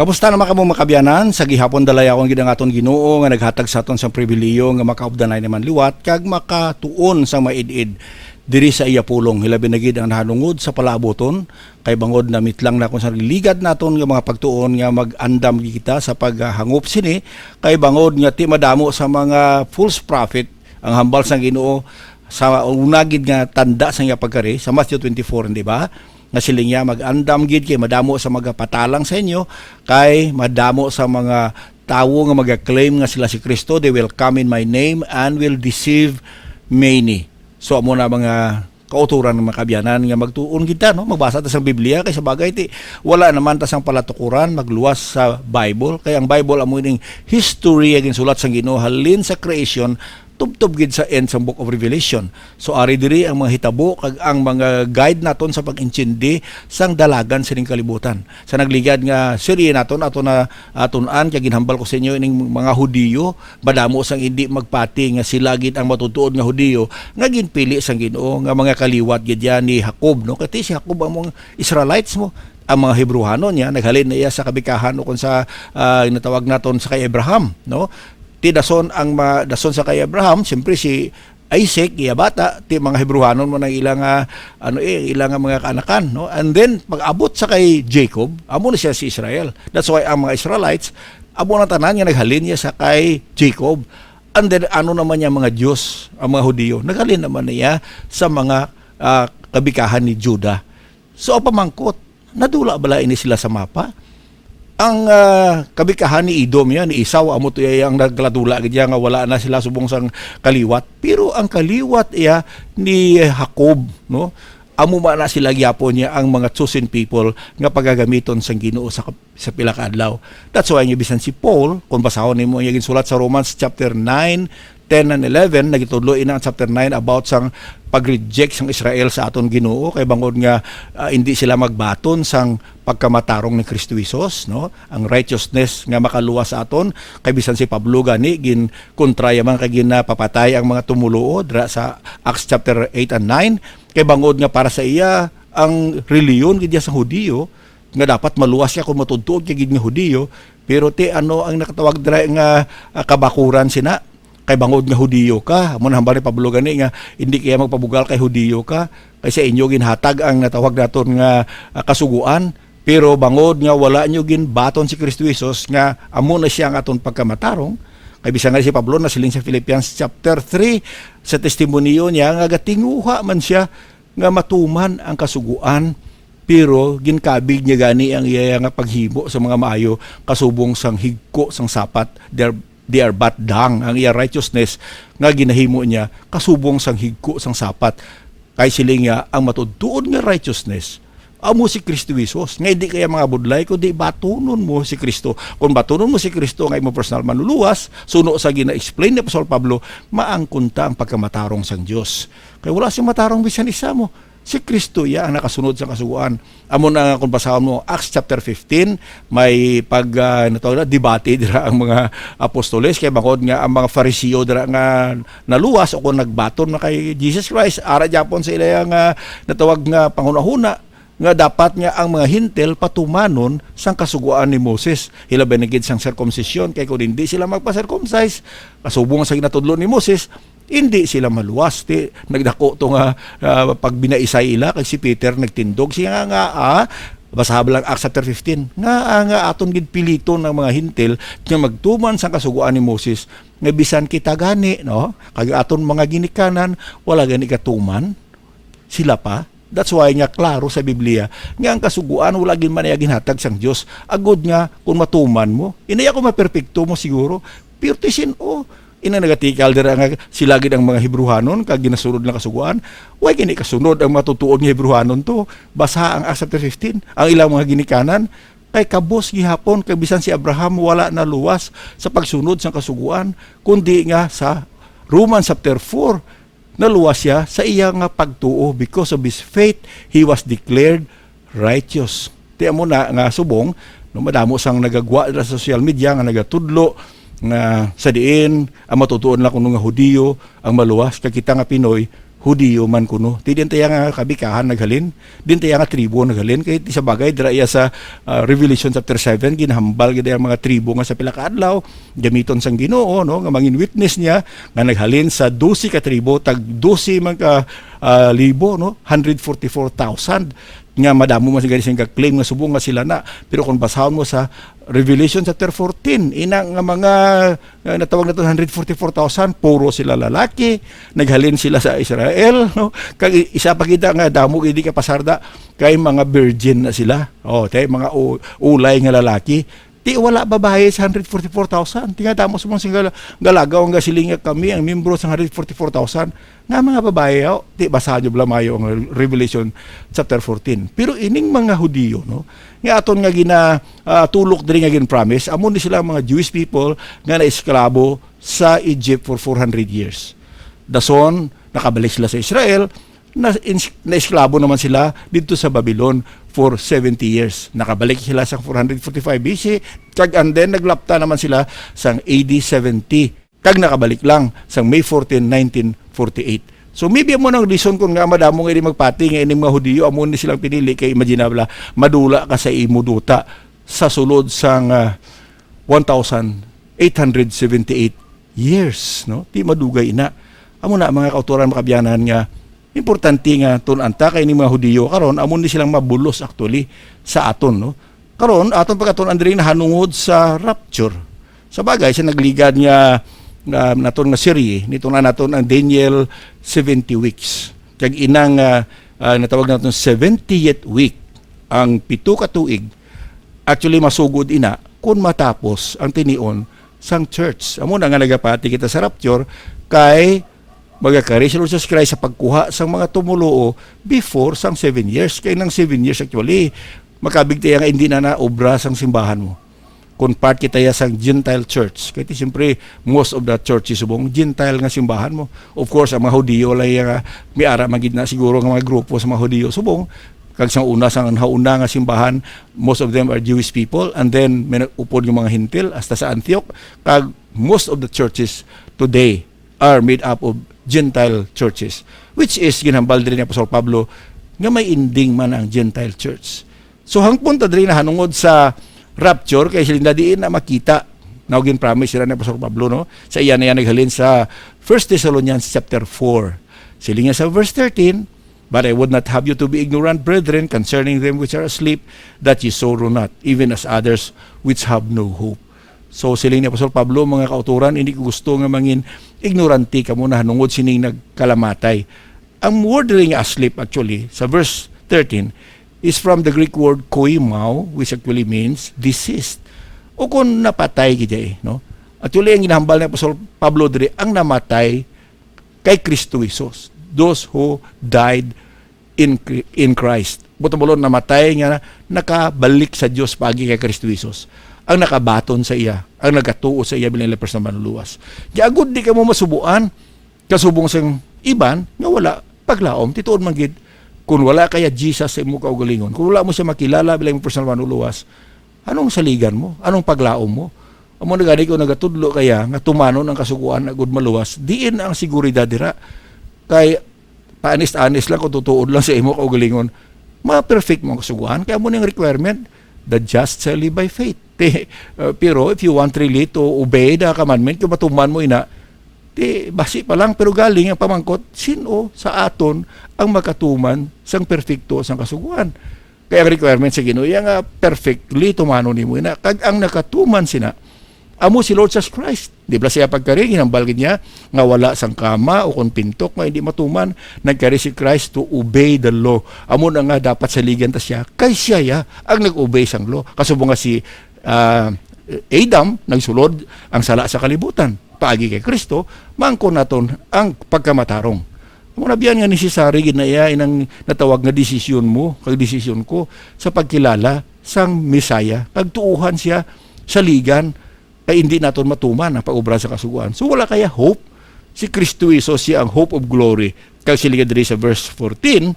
Kamusta naman kamo makabyanan sa gihapon dalay akong gidangaton Ginoo nga naghatag sa aton sa pribiliyo nga makaubdanay naman liwat kag makatuon sa maid-id diri sa iya pulong. Hilabi na gid ang nahanungod sa palaaboton kay bangod na mitlang na kung sa ligad naton nga mga pagtuon nga mag-andam kita sa paghangop sini kay bangod nga ti madamo sa mga false prophet ang hambal sa Ginoo sa unagid nga tanda sa iya pagkari sa Matthew 24, di ba? Nga siling niya mag-andam gid kay madamo sa mga patalang sa inyo kay madamo sa mga tawo nga mag-claim nga sila si Kristo. They will come in my name and will deceive many. So amo na mga kauturan ng makabyanan nga magtuon kita, no? Magbasa ta sa Biblia kay sa bagay ti wala naman ta sang palatukuran magluwas sa Bible kay ang Bible amo ning history aging sulat sang Ginoo halin sa creation tubtob gid sa end sa Book of Revelation. So ari diri ang mga hitabo kag ang mga guide naton sa pag-intindi sang dalagan sining kalibutan. Sa nagligad nga serye naton ato na atun-an kay ginhambal ko sa inyo ining mga Hudiyo, madamo sang hindi magpati nga sila gid ang matutuod nga Hudiyo nga ginpili sang Ginoo nga mga kaliwat gid yan ni Jacob, no? Kati si Jacob ang mga Israelites mo ang mga Hebreano niya naghalin na iya sa kabikahan o kung sa natawag naton sa kay Abraham, no? Ti dason dason sa kay Abraham, siyempre si Isaac, iya bata, ti mga Hebrewanon mo nang ilang ilang mga kaanakan, no? And then pag-abot sa kay Jacob, amo na siya si Israel. That's why ang mga Israelites amo na tanan nga naghalin niya sa kay Jacob. And then ano naman niya mga Diyos, ang mga Hudiyo, naghalin naman niya sa mga kabikahan ni Judah. So pamangkot, nadula bala ini sila sa mapa? Ang kabikahan ni Edom yan, ni Isaw, amo to ang nagladula gidya nga wala na sila subong sang kaliwat. Pero ang kaliwat iya ni Jacob, no? Amo man na sila gyapon niya ang mga chosen people nga pagagamiton sang Ginoo sa pila ka adlaw. That's why bisan si Paul, kung basahon nimo yung sulat sa Romans chapter 9, 10 and 11, nagitudlo ina ang chapter 9 about sang pag-reject sang Israel sa aton Ginoo kay bangod nga hindi sila magbaton sang pagkamatarong ni Kristo Jesus, no? Ang righteousness nga makaluwas sa aton kay bisan si Pablo gani gin kontra yaman kay ginapapatay ang mga tumuluo dira sa Acts chapter 8 and 9 kay bangod nga para sa iya ang reliyon gid sa Hudiyo nga dapat maluwas siya kung matudtuod kay gid nga Hudiyo, pero ti ano ang nakatawag dira nga kabakuran sina kay bangod nga Hudiyo ka, mo hambal ni Pablo gani nga hindi kaya magpabugal kay Hudiyo ka kay sa inyo ginhatag ang natawag naton nga kasuguan, pero bangod nga wala nyo ginbaton si Kristo Jesus nga amo na siya ang aton pagkamatarong. Kay bisan nga si Pablo na siling sa Philippians chapter 3 sa testimonyo niya nga gatinguha man siya nga matuman ang kasuguan, pero ginkabig niya gani ang iya nga paghimo sa mga maayo kasubong sang higko sang sapat. They are but dang ang iya righteousness nga ginahimo niya kasubong sang higko sang sapat. Kay siling nga ang matudtuod nga righteousness amo si Kristo Jesus. Nga hindi kaya mga budlay kundi batunon mo si Kristo. Kung batunon mo si Kristo nga imo personal manluluwas, suno sa gina-explain ni Apostol Pablo, maangkunta ang pagkamatarong sang Dios. Kaya wala siyang matarong bisan isa mo. Si Kristo ya ang nakasunod sa kasuguan. Amo na kung basahon mo Acts chapter 15, may debate dira ang mga apostoles kay bangod nga ang mga Fariseo dira nga naluwas o kung nagbaton na kay Jesus Christ ara japon sa ila nga natawag nga pangunahuna nga dapat nga ang mga hintel patumanon sang kasuguan ni Moses. Hilabay na gid sang circumcision kay kung hindi sila magpa-circumcise kasubong sa ginatudlo ni Moses, hindi sila maluwas. Nagdako to nga pag binaisay ila kay si Peter nagtindog siya nga basahan lang Acts chapter 15 nga aton gid pilito ng mga hintel nga magtuman sang kasuguan ni Moses nga bisan kita gani, no? Kag aton mga ginikanan wala gani katuman sila pa. That's why nga klaro sa Biblia nga ang kasuguan wala gid man ginhatag sang Dios. Agud nga kung matuman mo, inaya ko maperpekto mo siguro, pero tisin ina nagatikal dira nga sila gid ang mga Hebrewanon kag ginasunod na kasuguan. Way kini kasunod ang matutuod nga Hebrewanon to. Basa ang Acts chapter 15, ang ilang mga ginikanan kay kabos gihapon kay bisan si Abraham wala na luwas sa pagsunod sang kasuguan kundi nga sa Romans chapter 4 naluwas siya sa iya nga pagtuo. Because of his faith, he was declared righteous. Tiyan mo na nga subong, no, madamo sang nagagwa sa social media nga nagatudlo nga sa diin ang matutuon lang kung nga Hudiyo ang maluwas kay kita nga Pinoy Hudiyo man kuno. Ti din tayo nga kabikahan naghalin, din tayo nga tribo naghalin. Kaya sa bagay, dira iya sa Revelation chapter 7, ginhambal gida ang mga tribo nga sa pila ka adlaw, gamiton sang Ginoo, no, nga mangin witness niya, nga naghalin sa 12 ka tribo, tag 12 man ka libo, no, 144,000. Nga madamo man sigari sing claim nga subong nga sila na, pero kung basahon mo sa Revelation chapter 14, ina nga mga natawag na 144,000 puro sila lalaki, naghalin sila sa Israel, no, kag isa pa kita nga damo gidi ka pasarda kay mga virgin na sila, tay mga ulay nga lalaki. Ti wala babae sa 144,000. Tinga tamo sa mga galagaw nga silinga kami ang membro sa 144,000 nga mga babae. Ti basahan nyo blamayo ang Revelation chapter 14. Pero ining mga Hudiyo, no, nga aton nga tulok diri nga gin-promise, amon ni sila mga Jewish people nga naesklabo sa Egypt for 400 years. Dason nakabalik sila sa Israel, na-esklabo naman sila dito sa Babylon for 70 years. Nakabalik sila sa 445 BC, and then naglapta naman sila sa AD 70. Kag nakabalik lang sa May 14, 1948. So maybe mo nang reason kung nga madamo nga magpati nga ining mga Hudiyo, amon ni silang pinili kay imaginable madula ka sa imuduta sa sulod sang 1,878 years, no? Di madugay ina. Amo na mga kauturan makabiyanan nga importante nga tunanta kay ni mga Hudiyo karon amon ni silang mabulos actually sa aton, no. Karon aton pagkaton andiri nahanungod sa rapture. Sa bagay sa nagligad nga naton nga serie nito na naton ang Daniel 70 weeks. Kag inang natawag naton 70th week ang 7 ka tuig. Actually masugod ina kung matapos ang tinion sang church. Amo na nga nagapati kita sa rapture kay magakari si Lord Jesus Christ sa pagkuha sang mga tumuluo before sang 7 years. Kaya nang 7 years actually, makabigti nga hindi na obra sang simbahan mo. Kung part kita ya sang Gentile church, kaya siyempre most of the churches subong Gentile nga simbahan mo. Of course, ang mga Hudiyo lay nga may ara magid na siguro nga mga grupo sa mga Hudiyo subong. Kag sang una sang hauna nga simbahan, most of them are Jewish people, and then may upod yung mga Hintil hasta sa Antioch. Kag most of the churches today are made up of Gentile churches, which is ginhambal din ni Apostol Pablo nga may inding man ang Gentile church. So hangpon ta diri na hanungod sa rapture kay sila diin na makita now gin-promise sila ni Apostol Pablo, no, sa iya na yan naghalin sa 1 Thessalonians chapter 4. Sila nga sa verse 13, "But I would not have you to be ignorant, brethren, concerning them which are asleep, that ye sorrow not, even as others which have no hope." So siling ni Apostol Pablo, mga kauturan, hindi ko gusto nga mangin ignorante ka muna hanungod sining nagkalamatay. Ang word ring asleep actually sa verse 13 is from the Greek word koimao, which actually means deceased. O kung napatay kita no? Actually ang ginahambal ni Apostol Pablo diri ang namatay kay Kristo Jesus. Those who died in Christ. Buto-bulon namatay nga nakabalik sa Dios pagi kay Kristo Jesus. Ang nakabaton sa iya, ang nagatuo sa iya bilang lepers na manluluwas. Kaya agud di ka mo masubuan, kasubong sang iban, nga wala paglaom, tituon man gid, kung wala kaya Jesus sa imo kaugalingon, kung wala mo siya makilala bilang lepers na manluluwas, anong saligan mo? Anong paglaom mo? Amo na gani ko nagatudlo kaya, nga tumanon ang kasuguan agud maluwas, diin ang seguridad dira. Kay paanis-anis lang kung tutuod lang sa imo kaugalingon, ma-perfect mo ang kasuguan, kaya mo ning requirement, the just shall live by faith. Pero if you want really to obey the commandment, kung matuman mo ina, basi pa lang, pero galing ang pamangkot, sino sa aton ang makatuman sang perfecto sang kasuguan. Kaya ang requirement sa Ginoo nga perfectly tumano ni mo ina. Kag ang nakatuman sina, amo si Lord Jesus Christ. Di ba siya pagkari, ginambalgid niya, nga wala sang kama o kung pintok, nga hindi matuman, nagkari si Christ to obey the law. Amo na nga dapat saligan ta siya, kay siya ya, ang nag-obey sang law. Kasubong nga si Adam, nagsulod ang sala sa kalibutan. Paagi kay Kristo, mangko naton ang pagkamatarong. Amo na biyan nga necessary ginaya inang natawag nga desisyon mo, kag desisyon ko, sa pagkilala sang Messiah, kag tuuhan siya sa ligan, ay hindi naton matuman ang pag-obra sa kasuguan. So wala kaya hope. Si Kristo Jesus siya ang hope of glory. Kaya sila diri sa verse 14,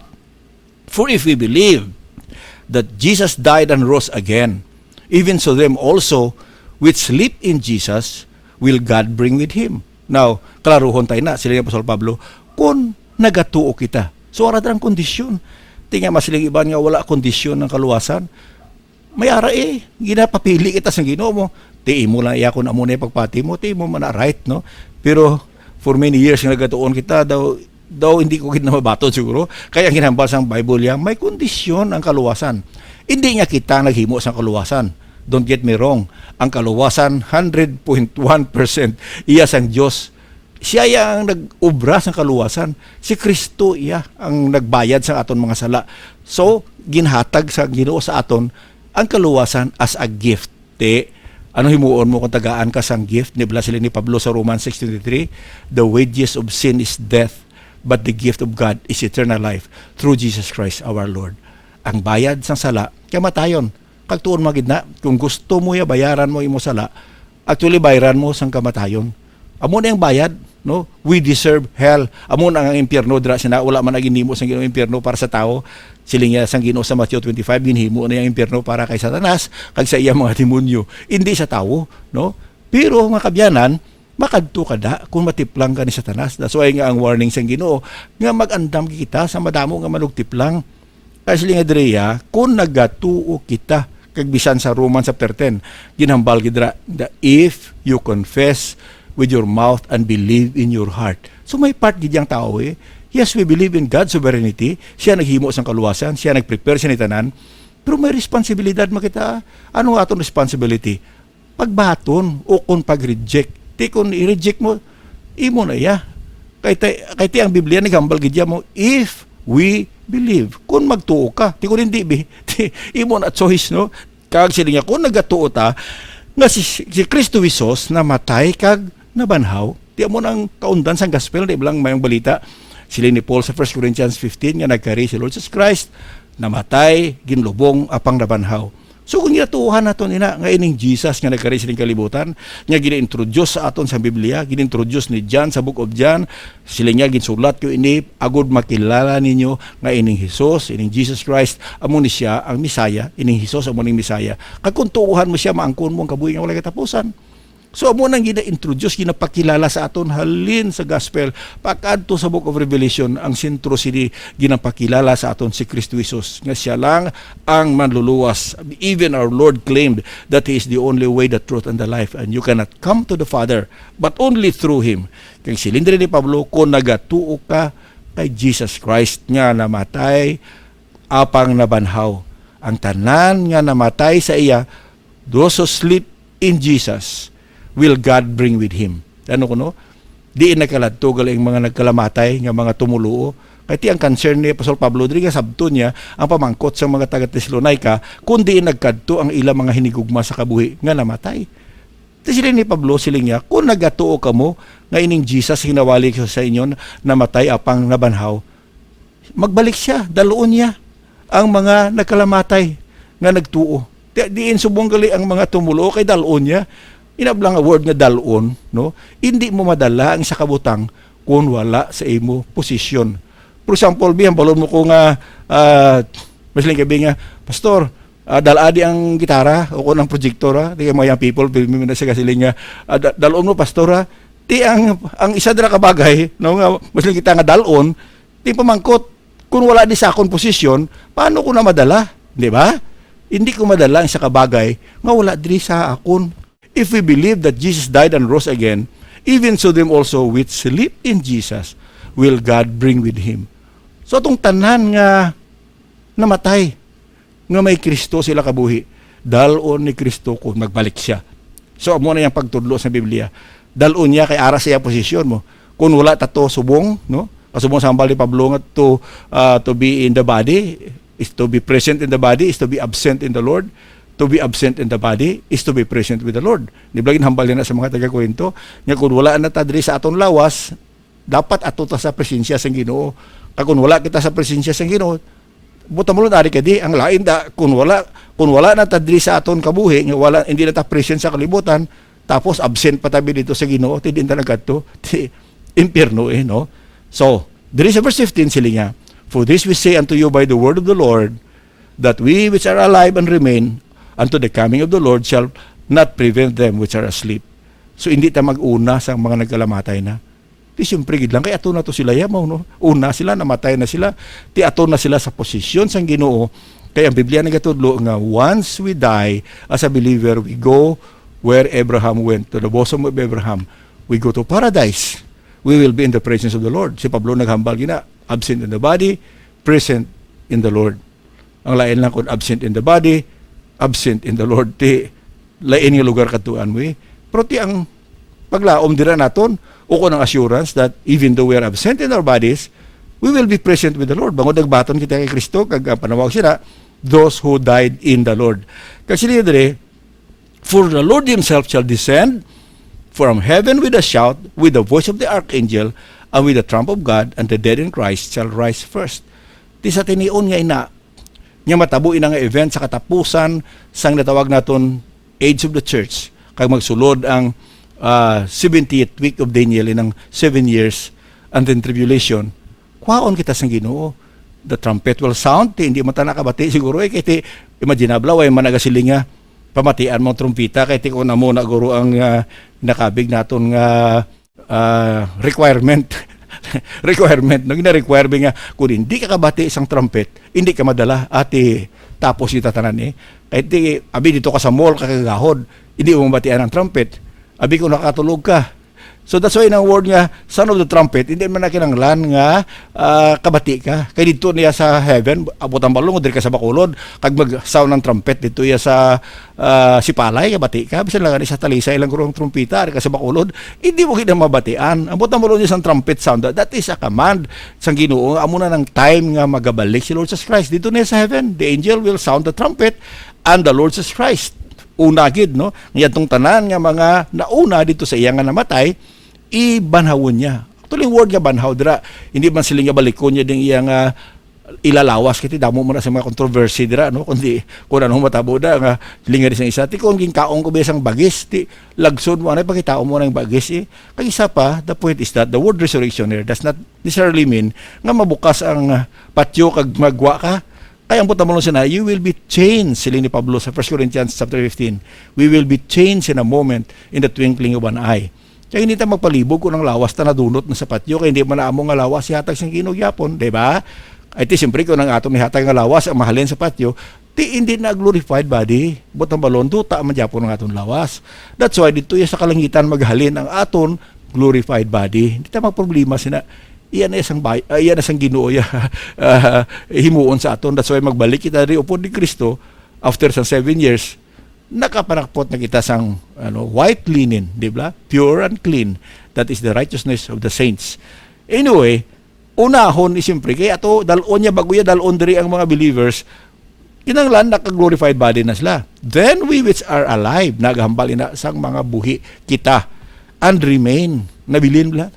"For if we believe that Jesus died and rose again, even so them also which sleep in Jesus will God bring with Him." Now, klaruhon tayo na, sila ni Apostol Pablo, kung nagatuo kita. So ara ang kondisyon. Tinga masiling iban nga wala kondisyon ng kaluwasan. May ara ginapapili kita sa Ginoo mo. Ti mo lang iya kun amo na pagpati mo, ti mo man right, no? Pero for many years nga nagatuon kita daw hindi ko kita mabato siguro. Kaya ginambal sa Bible yang may kondisyon ang kaluwasan. Hindi nga kita naghimo sa kaluwasan. Don't get me wrong. Ang kaluwasan 100.1% iya sang Dios. Siya ang nag-ubra sa kaluwasan. Si Kristo iya ang nagbayad sa aton mga sala. So, ginhatag sa Ginoo sa aton ang kaluwasan as a gift. Ano himuon mo kung tagaan ka sang gift? Nibla sila ni Pablo sa Romans 6:23, the wages of sin is death, but the gift of God is eternal life through Jesus Christ our Lord. Ang bayad sang sala, kamatayon. Kagtuon magid na, kung gusto mo bayaran mo imo sala, actually bayaran mo sang kamatayon. Amo na yung bayad, no? We deserve hell. Amo na ang impyerno dira sina wala man ginhimo sang Ginoo impyerno para sa tao. Siling sang Ginoo sa Matthew 25 ginhimo na yung impyerno para kay Satanas kag sa iya mga demonyo, hindi sa tao, no? Pero mga kabyanan, makadto kada kung matiplang ka ni Satanas. That's why nga ang warning sang Ginoo nga mag-andam kita sa madamo nga manugtiplang. Kasi nga Drea, kung nagatuo kita, kag bisan sa Romans chapter 10, ginhambal gidra that if you confess with your mouth and believe in your heart. So may part gid yang tao Yes, we believe in God's sovereignty. Siya naghimo sang kaluwasan, siya nagprepare siya ni tanan. Pero may responsibilidad makita. Ano aton responsibility? Pagbaton o kung pag-reject. Ti kung i-reject mo, imo na ya. Kay ti ang Biblia naghambal gid mo if we believe. Kung magtuo ka, ti kung hindi imo na choice, no? Kag sila nga kung nagatuo ta nga si Kristo Jesus namatay kag nabanhaw. Ti amo nang kaundan sang gospel, di lang mayong balita. Sila ni Paul sa 1 Corinthians 15 nga nagkari si Lord Jesus Christ, namatay, ginlubong, apang nabanhaw. So kung ginatuuhan naton ina nga ining Jesus nga nagkari siling kalibutan, nga gina-introduce sa aton sa Biblia, gina-introduce ni John sa Book of John, sila nga ginsulat ko ini agud makilala ninyo nga ining Jesus, ining Jesus Christ, amo ni siya ang Misaya, ining Jesus amo ning Misaya. Kag kung tuuhan mo siya, maangkon mo ang kabuhi nga walay katapusan. So amo nang gina-introduce, ginapakilala sa aton halin sa gospel pakadto sa Book of Revelation ang sentro sini ginapakilala sa aton si Kristo Jesus nga siya lang ang manluluwas. Even our Lord claimed that He is the only way, the truth, and the life, and you cannot come to the Father but only through Him. Kay silindre ni Pablo, kung nagatuo ka kay Jesus Christ nga namatay apang nabanhaw, ang tanan nga namatay sa iya, those who sleep in Jesus will God bring with Him. Ano kuno? Di nakaladto galing mga nagkalamatay nga mga tumuluo. Kaya ti ang concern ni Apostol Pablo diri nga sabto niya ang pamangkot sa mga taga Tesalonica kundi nagkadto ang ilang mga hinigugma sa kabuhi nga namatay. Ti sila ni Pablo siling niya, kung nagatuo kamo nga ining Jesus hinawali sa inyo namatay apang nabanhaw, magbalik siya, daluon niya ang mga nagkalamatay nga nagtuo. Diin subong gali ang mga tumulo kay daluon niya. Inablang a word nga dalon, no? Hindi mo madala ang sa kabutang kung wala sa imo posisyon. For example, bihan balon mo ko nga masling kabi nga, Pastor, daladi ang gitara o ko ng projector, di mga young people, filmin na siya kasiling nga, dalon mo, Pastor, ti ang isa dira ka bagay, no, nga masling kita nga dalon, ti pamangkot, kung wala di sa akong posisyon, paano ko na madala? Di ba? Hindi ko madala ang isa ka bagay nga wala diri sa akon. If we believe that Jesus died and rose again, even so them also which sleep in Jesus will God bring with Him. So itong tanan nga namatay, nga may Kristo sila kabuhi, dalon ni Kristo kung magbalik siya. So amo na yung pagtudlo sa Biblia. Dalon niya kay ara siya posisyon mo. Kung wala tato subong, no? Kasubong sa hambal ni Pablo nga to be in the body, is to be present in the body, is to be absent in the Lord. To be absent in the body is to be present with the Lord. Di ba ginhambal na sa mga taga-kwento, nga kung wala na ta diri sa aton lawas, dapat ato ta sa presensya sang Ginoo. Kung wala kita sa presensya sang Ginoo, buta mo ari kadi ang lain da kung wala na ta diri sa aton kabuhi, nga wala hindi na ta present sa kalibutan, tapos absent pa tabi dito sa Ginoo, ti din ta nagkadto, ti impierno no. So, diri sa verse 15 sila nga, for this we say unto you by the word of the Lord, that we which are alive and remain unto the coming of the Lord shall not prevent them which are asleep. So hindi ta mag-una sa mga nagkalamatay na. Ti siyempre gid lang kay ato na to sila yamaw no. Una sila namatay na sila, ti ato na sila sa posisyon sang Ginoo. Kaya ang Biblia nagatudlo nga once we die as a believer, we go where Abraham went, to the bosom of Abraham. We go to paradise. We will be in the presence of the Lord. Si Pablo naghambal gina, absent in the body, present in the Lord. Ang lain lang kung absent in the body, absent in the Lord. Ti lain nga lugar katuan mo Pero ti ang paglaom dira naton, o ko ng assurance that even though we are absent in our bodies, we will be present with the Lord. Bangod nagbaton kita kay Kristo, kag panawag sila, those who died in the Lord. Kasi niya dire, for the Lord Himself shall descend from heaven with a shout, with the voice of the archangel, and with the trump of God, and the dead in Christ shall rise first. Ti sa tinion nga ina, nga matabo ina nga event sa katapusan sang natawag naton age of the church, kag magsulod ang 70th week of Daniel inang 7 years and then tribulation. Kwaon kita sang Ginoo. The trumpet will sound, hindi mo ta nakabati siguro kay ti imaginable way managasilinga pamatian mo trumpeta kay ti una mo na guro ang nakabig naton nga requirement requirement no gina-require nga kung hindi ka kabati isang trumpet, hindi ka madala ati tapos itatanan kay ti abi dito ka sa mall kakagahod, hindi mo mabatian ang trumpet. Abi ko nakatulog ka. So that's why nang word nga son of the trumpet, hindi man nakinanglan nga kabati ka. Kay dito niya sa heaven, abot ang balong diri ka sa bakulod, kag mag-sound ng trumpet dito ya sa sipalay kabati ka. Bisan lang sa talisay lang kurong trumpeta ka sa bakulod, hindi mo gid mabatian. Abot ang balong niya sa trumpet sound. That is a command sang Ginoo. Amo na ng time nga magabalik si Lord Jesus Christ dito niya sa heaven. The angel will sound the trumpet and the Lord Jesus Christ una gid no ngaytong tanan nga mga nauna dito sa iya nga namatay ibanhawon niya. Actually word nga banhaw dira hindi man sila nga balikon niya ding iya nga ilalawas kiti damo mo na sa mga controversy dira no kundi kun anong matabo da nga linga di sang isa ti kung ginkaong ko besang bagis ti lagson mo anay pakitao mo nang bagis kay isa pa the point is that the word resurrection here does not necessarily mean nga mabukas ang patio kag magwa ka. Kaya ang puta mo na, you will be changed, sila ni Pablo sa 1 Corinthians chapter 15. We will be changed in a moment, in the twinkling of an eye. Kaya hindi tayo magpalibog kung ang lawas na nadunot na sa patio, kaya hindi man na among nga lawas, ihatag siyang kinugyapon, diba? Ay ti siyempre kung ang atong ihatag nga lawas, ang mahalin sa patio, ti hindi na glorified body, but ang balon, duta man japon ng atong lawas. That's why dito sa kalangitan maghalin ang aton glorified body. Hindi tayo magproblema sina, iyan na isang Ginoo himuon sa aton. That's why magbalik kita rin upon ni Kristo after sa 7 years nakapanakpot na kita sang white linen, di ba? Pure and clean. That is the righteousness of the saints. Anyway, unahon siyempre kay ato dalon niya bago ya dalon diri ang mga believers kinanglan naka-glorified body na sila. Then we which are alive naghambal ina sang mga buhi kita and remain nabilin bla.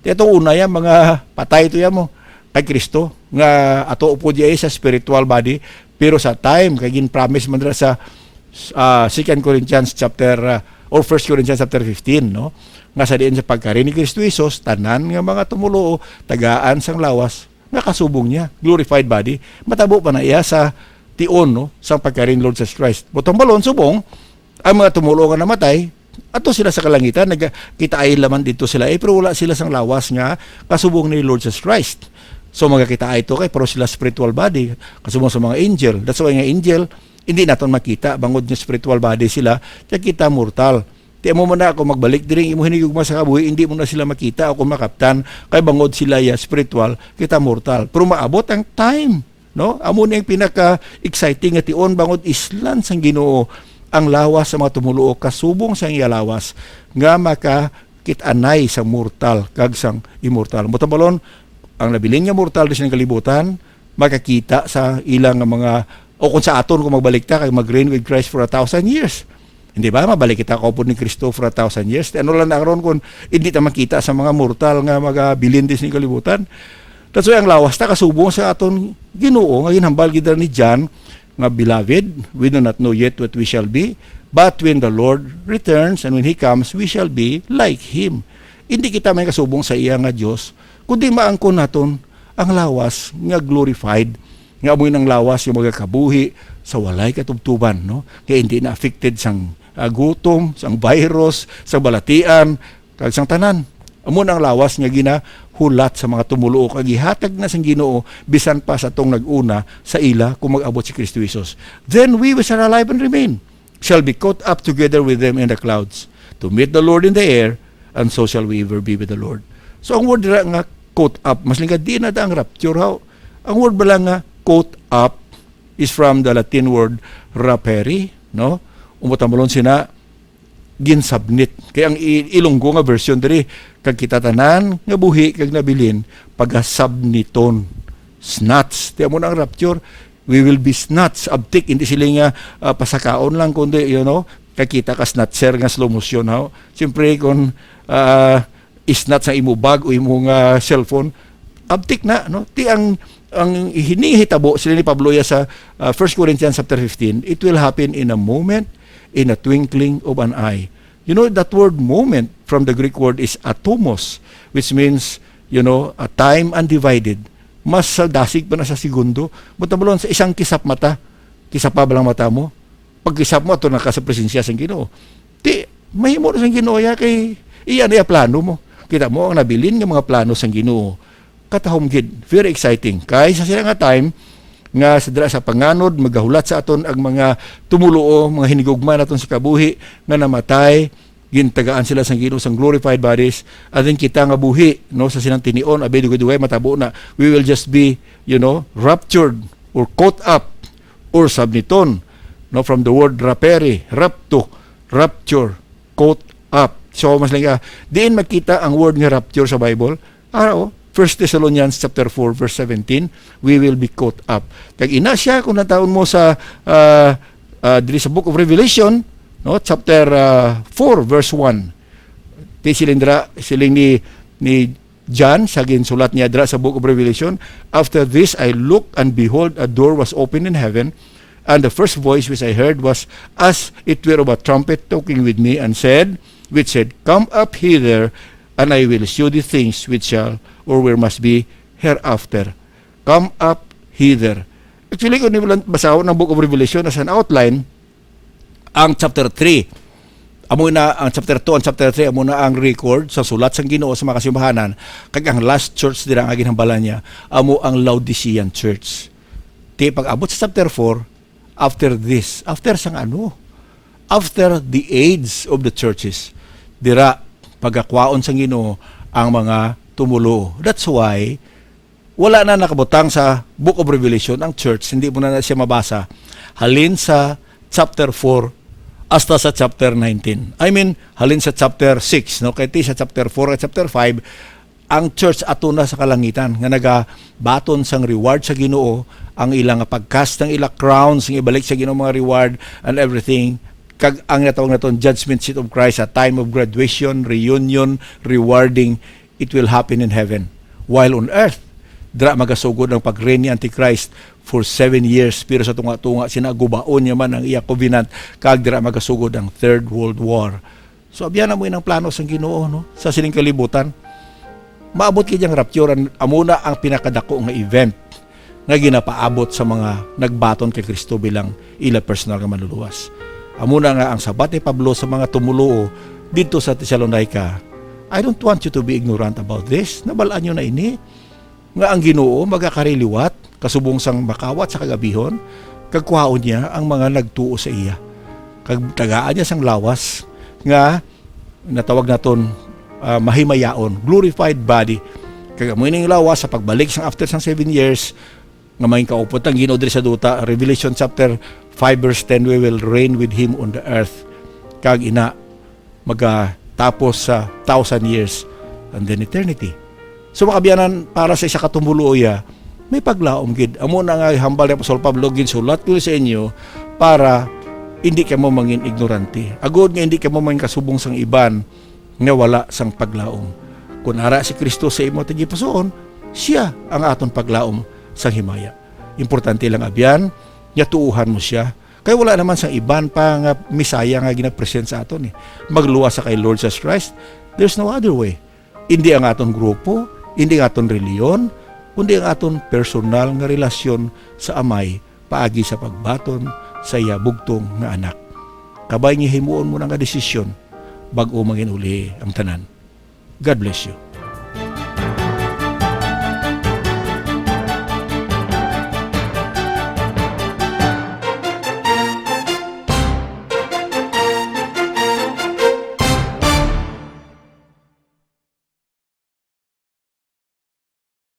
Ito una yan, mga patay ito yan mo kay Kristo nga ato upo diay sa spiritual body pero sa time kay gin-promise man dira sa 2 Corinthians chapter or 1 Corinthians chapter 15 no nga sa diin sa pagkari ni Kristo Jesus tanan nga mga tumuluo tagaan sang lawas nga kasubong niya glorified body matabo pa na iya sa tion no sang pagkari ni Lord Jesus Christ. Botong balon subong ang mga tumulo nga namatay ato sila sa kalangitan nagkita ay laman dito sila pero wala sila sang lawas nga kasubong ni Lord Jesus Christ. So magkakita ay ito kay pero sila spiritual body kasubong sa mga angel. That's why nga angel hindi naton makita bangod nga spiritual body sila kaya kita mortal. Di mo na ako magbalik diri imo hinigugma sa kabuhi hindi mo na sila makita o kung makaptan kay bangod sila ya spiritual kita mortal. Pero maabot ang time no amo na yung pinaka exciting nga tion bangod islan sang Ginoo ang lawas sa mga tumuluo kasubong sang iya lawas nga makakitanay sa mortal kag sang immortal. Mutabalon ang nabilin nga mortal sa kalibutan makakita sa ilang mga o kung sa aton kung magbalik ta kay mag-reign with Christ for 1,000 years. Hindi ba mabalik kita kaupod ni Kristo for 1,000 years? Ano lang na aron kung hindi ta makita sa mga mortal nga magabilin din sa kalibutan. That's why ang lawas ta kasubong sa aton Ginoo nga ginhambal gid ni John nga beloved, we do not know yet what we shall be, but when the Lord returns and when He comes, we shall be like Him. Hindi kita may kasubong sa iya nga Diyos, kundi maangkon naton ang lawas nga glorified, nga amoy ng lawas yung mga kabuhi sa walay katubtuban, no? Kaya hindi na affected sang gutom, sang virus, sang balatian, kag sang tanan. Amo ang lawas nga ginahulat sa mga tumuluo kag gihatag na sang Ginoo bisan pa sa tong nag-una sa ila kung mag-abot si Kristo Jesus. Then we which are alive and remain shall be caught up together with them in the clouds to meet the Lord in the air, and so shall we ever be with the Lord. So ang word dira nga caught up, mas lingkad di na da ang rapture. How? Ang word bala nga caught up is from the Latin word rapere, no? Umutamulon sina ginsabnit. Kaya ang Ilonggo nga version diri kag kita tanan nga buhi kag nabilin pagasabniton. Snatch. Tiyan mo na ang rapture. We will be snatched. Abtik, hindi sila nga pasakaon lang kundi, kakita ka snatcher nga slow motion. Siyempre, kung isnatch sa imo bag o imo nga cellphone, abtik na. No? Ti ang hinihitabo sila ni Pablo sa 1 Corinthians chapter 15, it will happen in a moment, in a twinkling of an eye. You know, that word moment from the Greek word is atomos, which means, a time undivided. Mas dasig pa na sa segundo. Buta mo lang sa isang kisap mata. Kisap pa ba lang mata mo? Pag kisap mo, ito na ka sa presensya sa Ginoo. Di, mahimo na sa Ginoo, kay iyan ay plano mo. Kita mo ang nabilin ng mga plano sa Ginoo. Katahom gid, very exciting. Kaya sa sila nga time, nga sa panganod, magahulat sa aton ang mga tumuluo, mga hinigugma naton sa kabuhi, nga namatay, gintagaan sila sa Ginoo sang glorified bodies, at then kita nga buhi, sa silang tinion, abe dugoy matabo na, we will just be, raptured, or caught up, or sabniton, from the word rapere, rapto, rapture, caught up. So, mas lang diin makita ang word nga rapture sa Bible, 1 Thessalonians chapter 4 verse 17, we will be caught up. Kag ina siya kung nataon mo sa diri sa book of Revelation, chapter 4 verse 1. Siling ni John sa ginsulat niya dira sa book of Revelation, after this I looked and behold a door was opened in heaven, and the first voice which I heard was as it were of a trumpet talking with me, and which said, come up hither, and I will show thee things which shall or where must be hereafter. Come up hither. Actually, kung nilang basahon ng book of Revelation as an outline, ang chapter 3, amo na ang chapter 2 and chapter 3, amo na ang record sa sulat sang Ginoo sa mga kasimbahanan, kag ang last church dira ang ginhambalan niya, amo ang Laodicean church. Ti pag-abot sa chapter 4, after this, after sang after the age of the churches, dira pagakwaon sang Ginoo ang mga tumulo. That's why wala na nakabutang sa Book of Revelation ang church, hindi mo na siya mabasa halin sa chapter 4 hasta sa chapter 19. I mean, halin sa chapter 6, kaya sa chapter 4 at chapter 5, ang church ato na sa kalangitan nga nagabaton sang reward sa Ginoo, ang ilang pagcast ng ilang crowns, ang ibalik sa Ginoo mga reward and everything. Kag ang natawag naton judgment seat of Christ, a time of graduation, reunion, rewarding, it will happen in heaven. While on earth, dira magasugod ang pag-reign ni Antichrist for 7 years, pero sa tunga-tunga sinagubaon niya man ang iya covenant, kag dira magasugod ang Third World War. So abyan na mo inang plano sang Ginoo sa sining kalibutan. Maabot kiyang rapture, amuna ang pinakadako nga event nga ginapaabot sa mga nagbaton kay Kristo bilang ila personal nga manluluwas. Amuna nga ang sabat ni Pablo sa mga tumuluo dito sa Thessalonica. I don't want you to be ignorant about this. Nabalaan nyo na ini. Nga ang Ginoo magakariliwat, kasubong sang makawat sa kagabihon, kagkuhaon niya ang mga nagtuo sa iya. Kagtagaan niya sang lawas, nga natawag naton mahimayaon, glorified body. Kagamoy ning lawas sa pagbalik sang after sang 7 years, nga may kaupot ang Ginoo diri sa duta. Revelation chapter 5 verse 10, we will reign with Him on the earth. Kag ina, tapos sa 1,000 years and then eternity. So makabiyanan para sa isa katumuluya, may paglaom gid. Amo na nga hambal ni Apostol Pablo gid sulat ko sa inyo para hindi ka mo mangin ignorante. Agod nga hindi ka mo mangin kasubong sang iban nga wala sang paglaom. Kung ara si Kristo sa imo tigi pasoon, siya ang aton paglaom sang himaya. Importante lang abyan, nga tuuhan mo siya. Kaya wala naman sang iban pa nga misaya nga ginapresent sa aton magluwas sa kay Lord Jesus Christ. There's no other way. Hindi ang aton grupo, hindi ang aton reliyon, kundi ang aton personal nga relasyon sa Amay paagi sa pagbaton sa iya bugtong nga anak. Kabay nga himuon mo na nga desisyon bag-o mangin uli ang tanan. God bless you.